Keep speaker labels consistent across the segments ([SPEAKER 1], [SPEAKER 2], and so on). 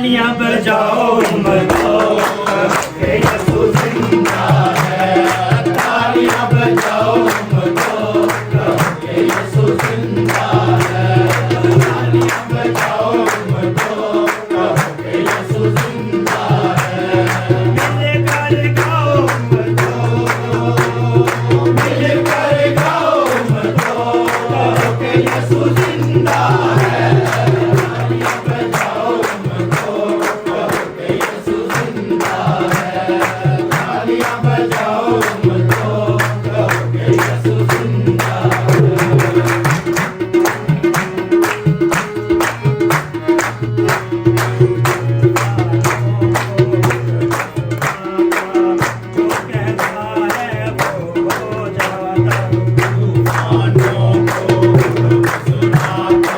[SPEAKER 1] तालियां बजाओ मतो के यसु जिंदा है तालियां बजाओ मतो के यसु जिंदा है तालियां बजाओ मतो के यसु जिंदा है मिलकर गाओ मतो मिलकर गाओ मतो के यसु जिंदा है तालियां बजाओ मतो के यसु जिंदा है तालियां बजाओ मतो के यसु जिंदा जो कहता है वो हो जाता तूफानों को सुनाता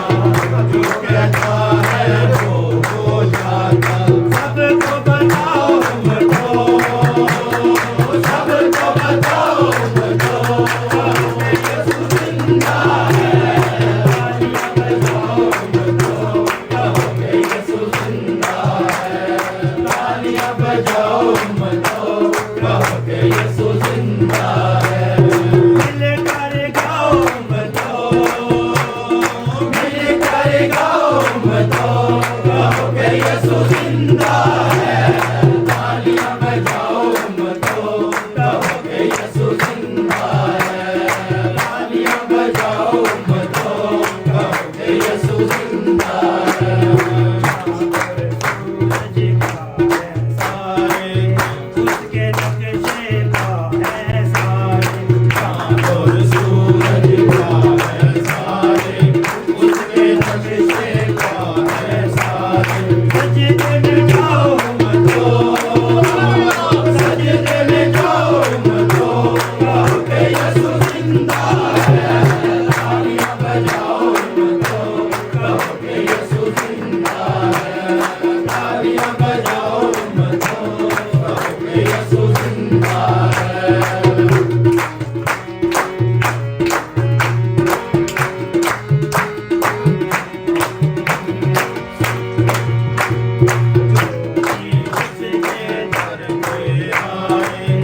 [SPEAKER 1] जो कहता है वो हो जाता सबको बताओ मतो सबको बताओ मतो यसु जिंदा है तालियां बजाओ मतो यसु जिंदा है तालियां बजाओ मतो यसु जिंदा है मिलकर गाओ मतो मिलकर गाओ मतो यसु जिंदा है तालियां बजाओ मतो यसु जिंदा है तालियां बजाओ मतो यसु जिंदा है सूरज का है सारे उसके नक्शे का है सारे चाँद और सूरज का है सारे उसके नक्शे का है सारे सजदे में जाओ मतो सजदे में जाओ मतो यसु जिंदा है तालियां बजाओ मतो यसु जिंदा है तालियां बजाओ मतो यसु जिंदा है उसके दर पे आए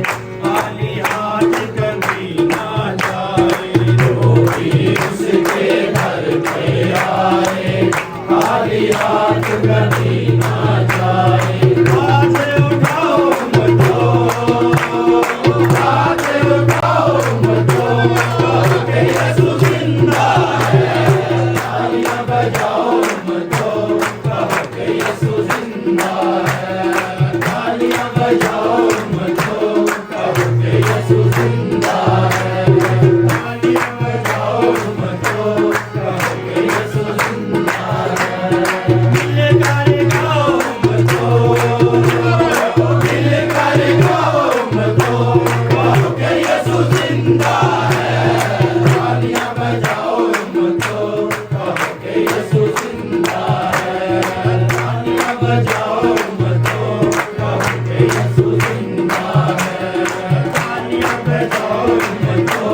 [SPEAKER 1] खाली हाथ कभी ना जाए जो भी उसके दर पे आए खाली हाथ कभी ना जाए हाथ उठाओ मतो हाथ उठाओ मतो यसु जिंदा है तालियां बजाओ मतो यसु जिंदा है तालियां बजाओ मतो यसु जिंदा है तालियां बजाओ मतो यसु जिंदा है मिलकर गाओ मतो मिलकर गाओ मतो यसु जिंदा है तालियां बजाओ मतो यसु जिंदा है तालियां बजाओ मतो यसु जिंदा है तालियां बजाओ मतो